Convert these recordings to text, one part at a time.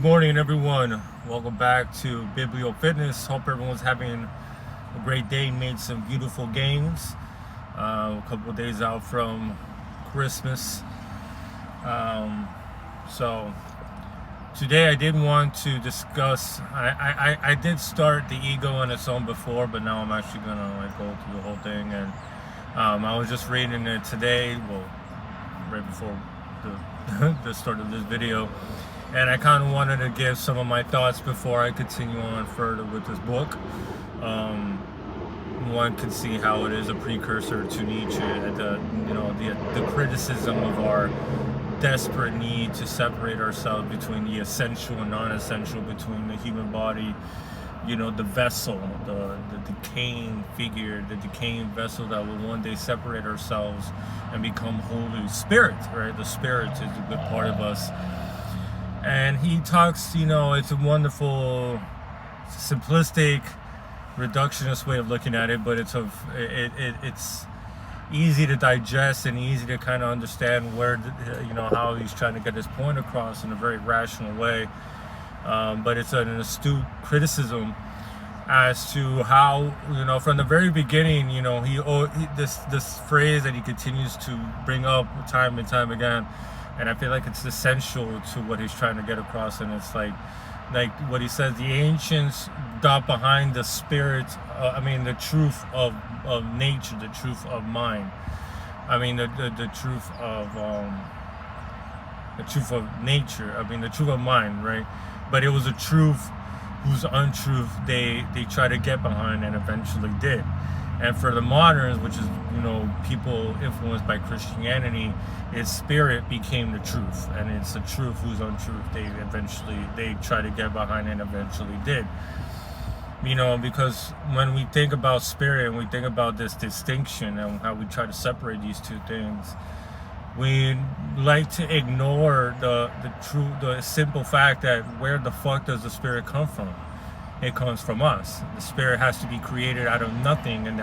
Good morning, everyone. Welcome back to Biblio Fitness. Hope everyone's having a great day. Made some beautiful gains. A couple of days out from Christmas. So today I did want to discuss. I did start the ego on its own before, but now I'm actually gonna go through the whole thing. And I was just reading it today. Well, right before the start of this video. And I kind of wanted to give some of my thoughts before I continue on further with this book. One can see how it is a precursor to Nietzsche, the criticism of our desperate need to separate ourselves between the essential and non-essential, between the human body, the vessel, the decaying figure, the decaying vessel that will one day separate ourselves and become Holy Spirit, right? The Spirit is a good part of us. And he talks, it's a wonderful, simplistic, reductionist way of looking at it, but it's easy to digest and easy to kind of understand where, how he's trying to get his point across in a very rational way. But it's an astute criticism as to how, from the very beginning, this phrase that he continues to bring up time and time again. And I feel like it's essential to what he's trying to get across. And it's like what he says, the ancients got behind the spirit, the truth of nature, the truth of mind. The truth of nature. The truth of mind, right? But it was a truth whose untruth they try to get behind and eventually did. And for the moderns, which is, people influenced by Christianity, its spirit became the truth. And it's a truth whose untruth they try to get behind and eventually did. Because when we think about spirit and we think about this distinction and how we try to separate these two things, we like to ignore the simple fact that where the fuck does the spirit come from? It comes from us. The spirit has to be created out of nothing, and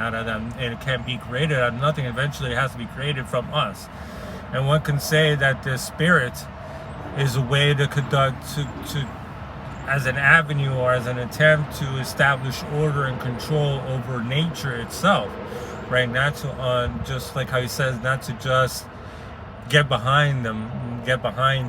it can't be created out of nothing. Eventually, it has to be created from us. And one can say that the spirit is a way to conduct, as an avenue or as an attempt to establish order and control over nature itself, right? Not to, just like how he says, not to just get behind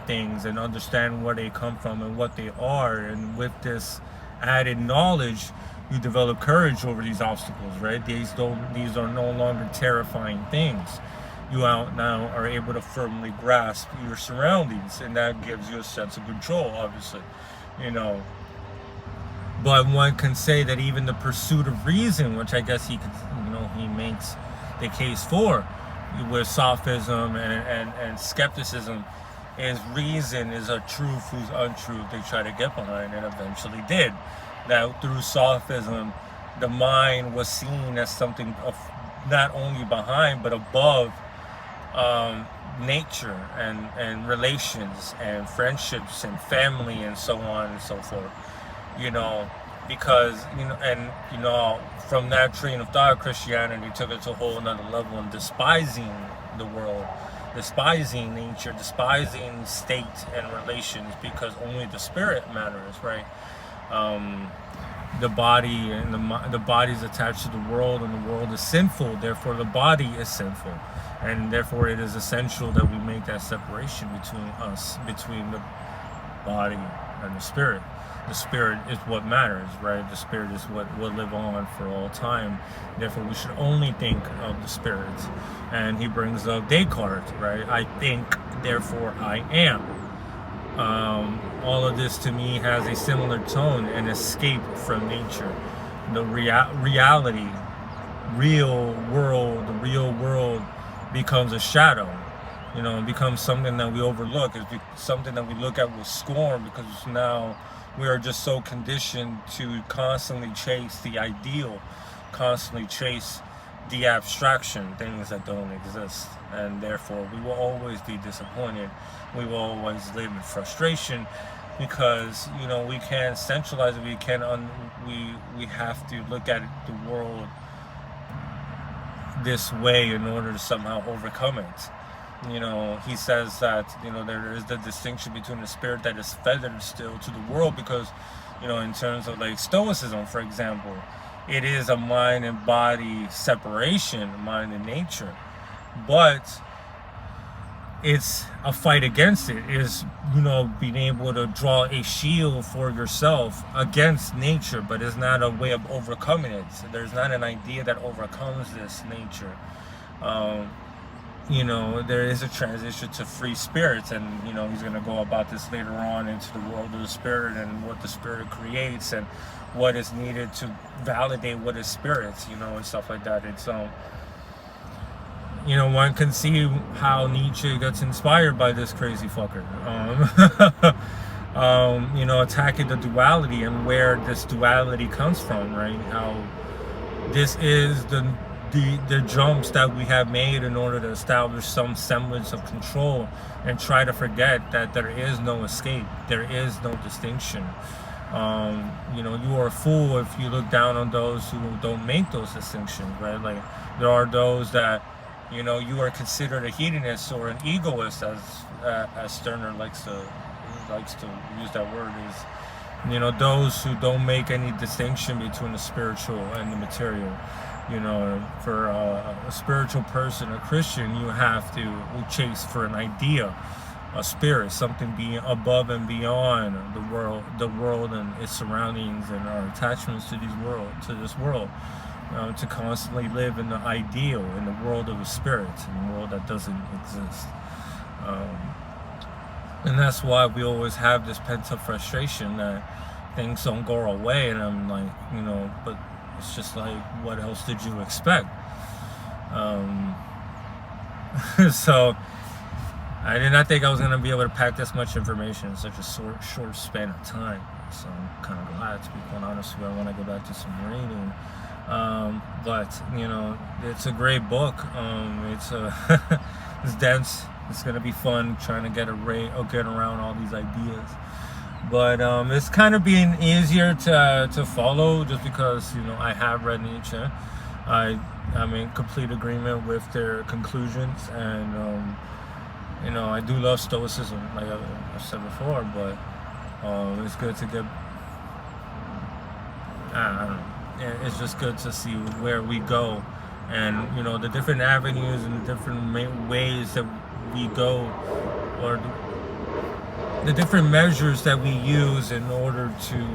things and understand where they come from and what they are. And with this added knowledge, you develop courage over these obstacles, right? These are no longer terrifying things. You now are able to firmly grasp your surroundings, and that gives you a sense of control, obviously, But one can say that even the pursuit of reason, which I guess he makes the case for, with sophism and skepticism, is reason is a truth whose untruth they try to get behind and eventually did. That through sophism, the mind was seen as something of not only behind but above nature and relations and friendships and family and so on and so forth. Because from that train of thought, Christianity took it to a whole another level in despising the world, despising nature, despising state and relations, because only the spirit matters, right? The body and the body is attached to the world, and the world is sinful. Therefore, the body is sinful, and therefore it is essential that we make that separation between the body and the spirit. The spirit is what matters, right? The spirit is what will live on for all time. Therefore, we should only think of the spirit. And he brings up Descartes, right? I think, therefore I am. All of this to me has a similar tone, an escape from nature. The reality, the real world becomes a shadow. It becomes something that we overlook. It's something that we look at with scorn, because now we are just so conditioned to constantly chase the ideal, constantly chase the abstraction, things that don't exist. And therefore, we will always be disappointed. We will always live in frustration because, we can't centralize it. We have to look at the world this way in order to somehow overcome it. he says that, there is the distinction between the spirit that is feathered still to the world, because, in terms of like Stoicism, for example, it is a mind and body separation, mind and nature. But it's a fight against it, is, being able to draw a shield for yourself against nature, but it's not a way of overcoming it. So there's not an idea that overcomes this nature. There is a transition to free spirits, and he's going to go about this later on into the world of the spirit and what the spirit creates and what is needed to validate what is spirits, and stuff like that. It's one can see how Nietzsche gets inspired by this crazy fucker. Attacking the duality and where this duality comes from, right? How this is the jumps that we have made in order to establish some semblance of control, and try to forget that there is no escape, there is no distinction. You are a fool if you look down on those who don't make those distinctions, right? Like, there are those that, you are considered a hedonist or an egoist, as Sterner likes to use that word, is, those who don't make any distinction between the spiritual and the material. For a spiritual person, a Christian, you have to chase for an idea, a spirit, something being above and beyond the world and its surroundings and our attachments to this world. To constantly live in the ideal, in the world of the spirit, in the world that doesn't exist. And that's why we always have this pent-up frustration that things don't go our way, and I'm like, but it's just like, what else did you expect? So I did not think I was going to be able to pack this much information in such a short span of time. So I'm kind of glad, to be quite honest with you. I want to go back to some reading. But it's a great book. It's it's dense. It's gonna be fun trying to get around all these ideas. But it's kind of being easier to follow, just because I have read Nietzsche. I'm in complete agreement with their conclusions, and I do love Stoicism, like I've said before. But it's good to get. I don't know. It's just good to see where we go, and the different avenues and the different ways that we go, or the different measures that we use in order to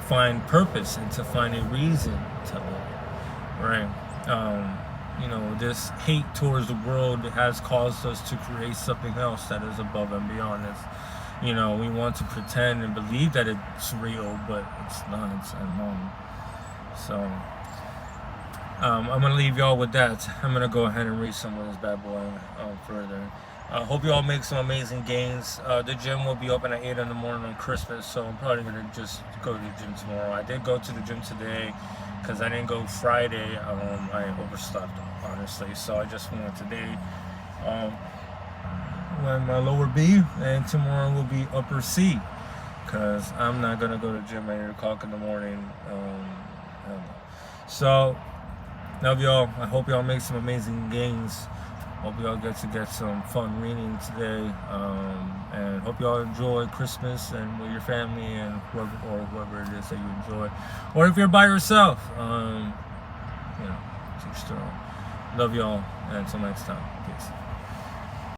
find purpose and to find a reason to live, right? This hate towards the world has caused us to create something else that is above and beyond us. We want to pretend and believe that it's real, but it's not. It's unknown. So I'm going to leave y'all with that. I'm going to go ahead and read some of this bad boy further. I hope you all make some amazing gains. The gym will be open at 8 in the morning on Christmas, so I'm probably going to just go to the gym tomorrow. I did go to the gym today because I didn't go Friday. I overslept, honestly, so I just went today. Went my lower B, and tomorrow will be upper C, because I'm not going to go to the gym at 8 o'clock in the morning. So, love y'all. I hope y'all make some amazing gains. Hope y'all get some fun reading today. And hope y'all enjoy Christmas and with your family and whoever it is that you enjoy. Or if you're by yourself, teach their own. Love y'all, and until next time. Peace.